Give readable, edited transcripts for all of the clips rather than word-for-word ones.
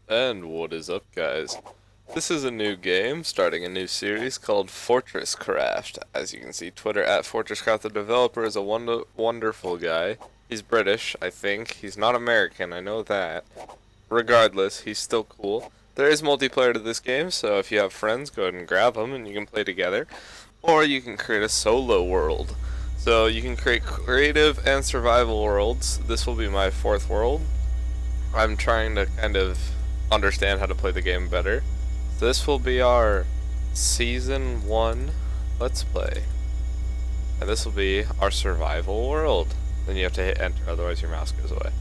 And what is up, guys? This is a new game, starting a new series called FortressCraft. As you can see, Twitter at FortressCraft, the developer, is a wonderful guy. He's British, I think. He's not American, I know that. Regardless, he's still cool. There is multiplayer to this game, so if you have friends, go ahead and grab them and you can play together. Or you can create a solo world. So you can create creative and survival worlds. This will be my fourth world. I'm trying to kind of understand how to play the game better. This will be our Season 1 Let's Play. And this will be our survival world. Then you have to hit enter, otherwise your mouse goes away.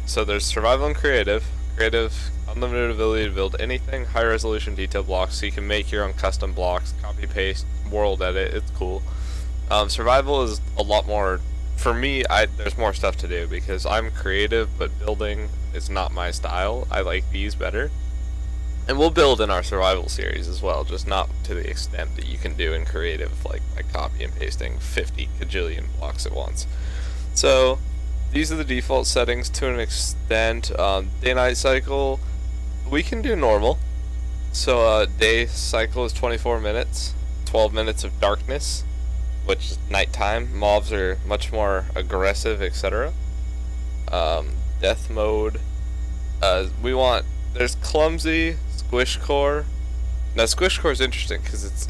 So there's survival and creative. Creative, unlimited ability to build anything, high resolution detail blocks, so you can make your own custom blocks, copy paste, world edit, it's cool. Survival is a lot more, for me, there's more stuff to do because I'm creative, but building is not my style. I like these better. And we'll build in our survival series as well, just not to the extent that you can do in creative, like by copy and pasting 50 kajillion blocks at once. So these are the default settings to an extent. Day-night cycle, we can do normal. So day cycle is 24 minutes, 12 minutes of darkness, which is nighttime. Mobs are much more aggressive, etc. Death mode, there's clumsy, squish core. Now squish core is interesting because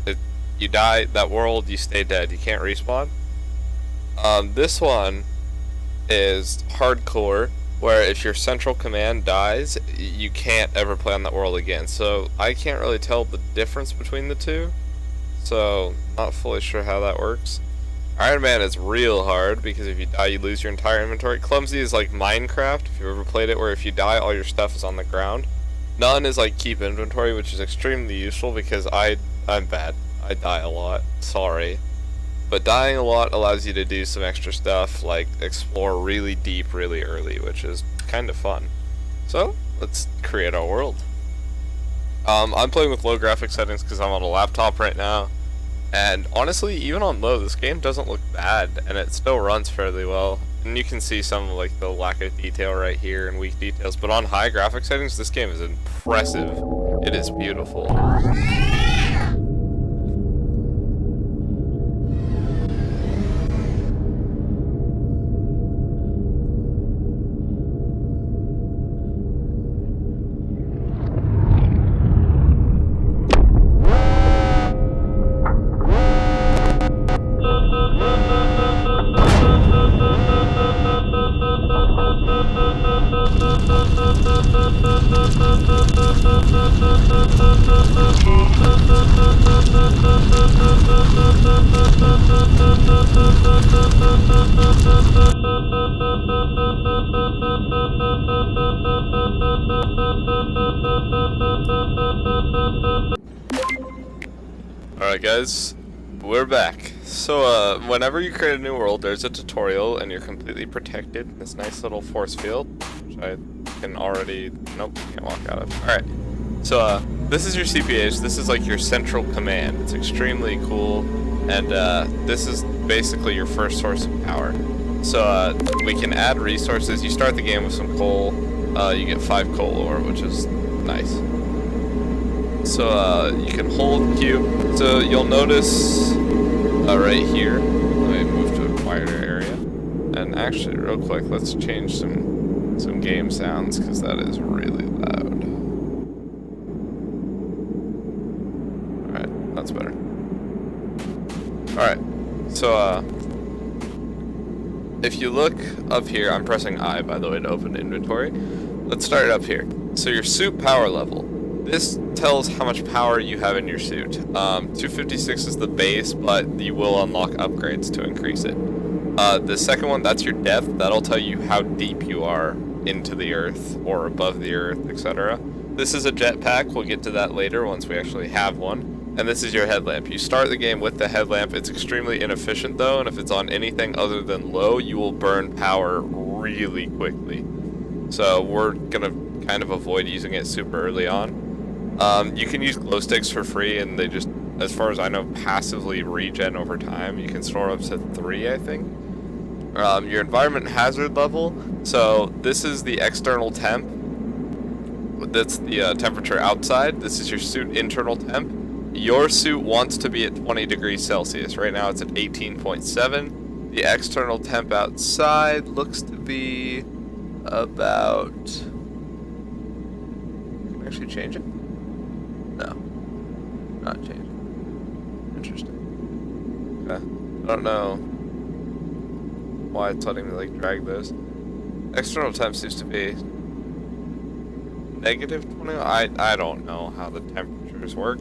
you die that world, you stay dead, you can't respawn. This one is hardcore, where if your central command dies, you can't ever play on that world again. So I can't really tell the difference between the two, so not fully sure how that works. Iron Man is real hard because if you die you lose your entire inventory. Clumsy is like Minecraft, if you've ever played it, where if you die all your stuff is on the ground. None is like keep inventory, which is extremely useful because I'm bad. I die a lot, sorry. But dying a lot allows you to do some extra stuff like explore really deep really early, which is kind of fun. So let's create our world. I'm playing with low graphics settings because I'm on a laptop right now. And honestly, even on low, this game doesn't look bad, and it still runs fairly well. And you can see some of like the lack of detail right here and weak details, but on high graphic settings, this game is impressive. It is beautiful. Alright guys, we're back. So whenever you create a new world, there's a tutorial and you're completely protected in this nice little force field, which I can already, nope, can't walk out of. Alright, so this is your CPH, this is like your central command. It's extremely cool, and this is basically your first source of power. So we can add resources. You start the game with some coal, you get 5 coal ore, which is nice. So you can hold Q. So you'll notice right here, let me move to a quieter area. And actually real quick, let's change some game sounds because that is really loud. Alright, that's better. Alright, so if you look up here, I'm pressing I by the way to open inventory. Let's start up here. So your suit power level. This tells how much power you have in your suit. 256 is the base, but you will unlock upgrades to increase it. The second one, that's your depth. That'll tell you how deep you are into the earth or above the earth, etc. This is a jetpack. We'll get to that later once we actually have one. And this is your headlamp. You start the game with the headlamp. It's extremely inefficient though, and if it's on anything other than low, you will burn power really quickly. So we're gonna kind of avoid using it super early on. You can use glow sticks for free, and they just, as far as I know, passively regen over time. You can store up to 3, I think. Your environment hazard level. So this is the external temp. That's the temperature outside. This is your suit internal temp. Your suit wants to be at 20 degrees Celsius. Right now it's at 18.7. The external temp outside looks to be about... Can I actually change it? No. Not change it. Interesting. Okay. I don't know why it's letting me like drag those. External temp seems to be negative 20. I don't know how the temperatures work.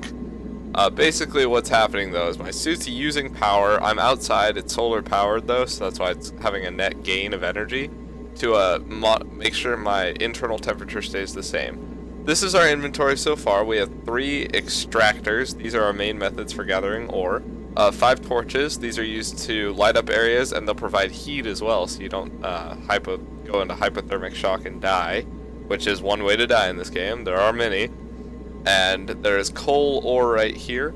Basically what's happening though is my suit's using power. I'm outside, it's solar powered though, so that's why it's having a net gain of energy to make sure my internal temperature stays the same. This is our inventory so far. We have 3 extractors. These are our main methods for gathering ore. 5 torches. These are used to light up areas, and they'll provide heat as well, so you don't go into hypothermic shock and die, which is one way to die in this game. There are many. And there's coal ore right here.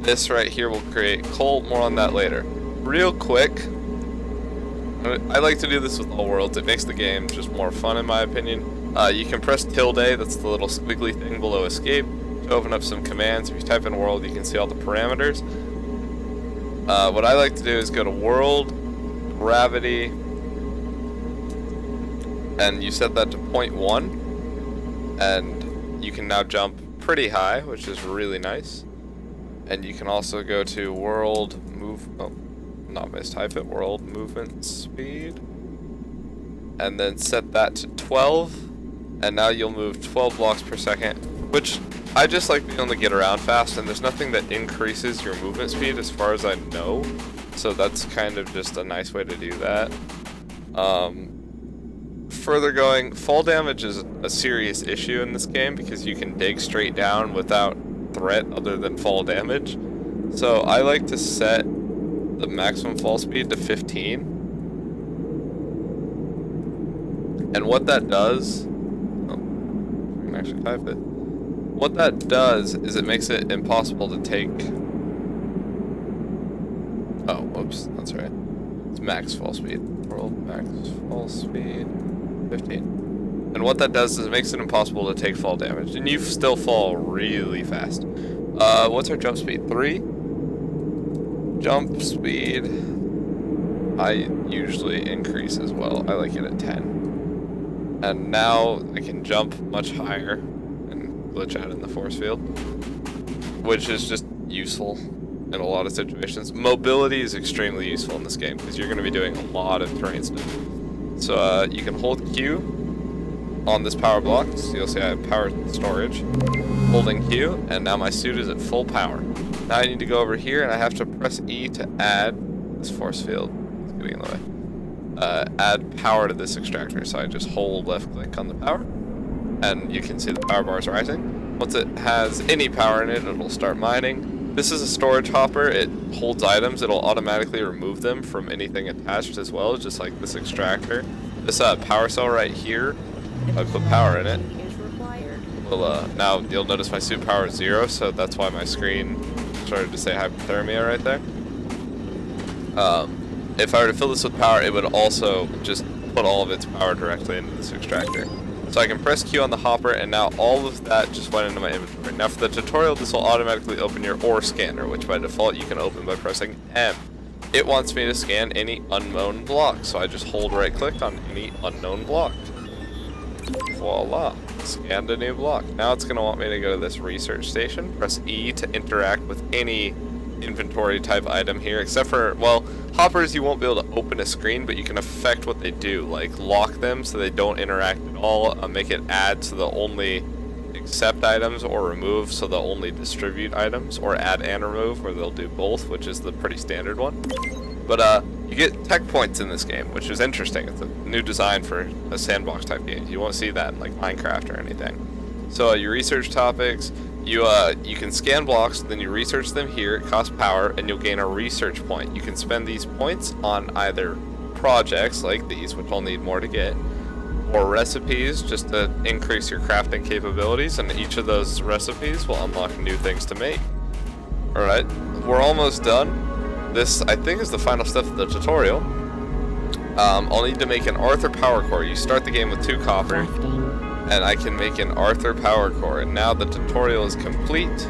This right here will create coal. More on that later. Real quick, I like to do this with all worlds. It makes the game just more fun in my opinion. You can press tilde, that's the little squiggly thing below escape, to open up some commands. If you type in world, you can see all the parameters. What I like to do is go to world, gravity, and you set that to 0.1, and you can now jump pretty high, which is really nice. And you can also go to world mistype it, world movement speed, and then set that to 12. And now you'll move 12 blocks per second, which I just like being able to get around fast, and there's nothing that increases your movement speed as far as I know, so that's kind of just a nice way to do that. Further going, fall damage is a serious issue in this game because you can dig straight down without threat other than fall damage. So I like to set the maximum fall speed to 15. And what that does... actually type it. What that does is it makes it impossible to take... Oh, whoops, that's right. It's max fall speed. World max fall speed 15. And what that does is it makes it impossible to take fall damage. And you still fall really fast. What's our jump speed? 3? Jump speed I usually increase as well. I like it at 10. And now I can jump much higher and glitch out in the force field, which is just useful in a lot of situations. Mobility is extremely useful in this game because you're going to be doing a lot of terrain stuff. So you can hold Q on this power block, so you'll see I have power storage. Holding Q, and now my suit is at full power. Now I need to go over here and I have to press E to add this force field. It's getting in the way. Add power to this extractor, so I just hold left click on the power, and you can see the power bars rising. Once it has any power in it, it'll start mining. This is a storage hopper. It holds items. It'll automatically remove them from anything attached as well, just like this extractor. This power cell right here, if I put power in it, will, now you'll notice my suit power is 0, so that's why my screen started to say hypothermia right there. If I were to fill this with power, it would also just put all of its power directly into this extractor. So I can press Q on the hopper, and now all of that just went into my inventory. Now for the tutorial, this will automatically open your ore scanner, which by default you can open by pressing M. It wants me to scan any unknown block, so I just hold right click on any unknown block. Voila, scanned a new block. Now it's going to want me to go to this research station, press E to interact with any inventory type item here, except for, well, hoppers you won't be able to open a screen, but you can affect what they do, like lock them so they don't interact at all, make it add so they'll only accept items, or remove so they'll only distribute items, or add and remove where they'll do both, which is the pretty standard one. But you get tech points in this game, which is interesting. It's a new design for a sandbox type game. You won't see that in like Minecraft or anything. So you research topics, you can scan blocks, then you research them here. It costs power, and you'll gain a research point. You can spend these points on either projects like these, which I'll need more to get, or recipes just to increase your crafting capabilities, and each of those recipes will unlock new things to make. Alright, we're almost done. This, I think, is the final step of the tutorial. I'll need to make an Arthur power core. You start the game with 2 copper. and I can make an Arthur power core. And now the tutorial is complete.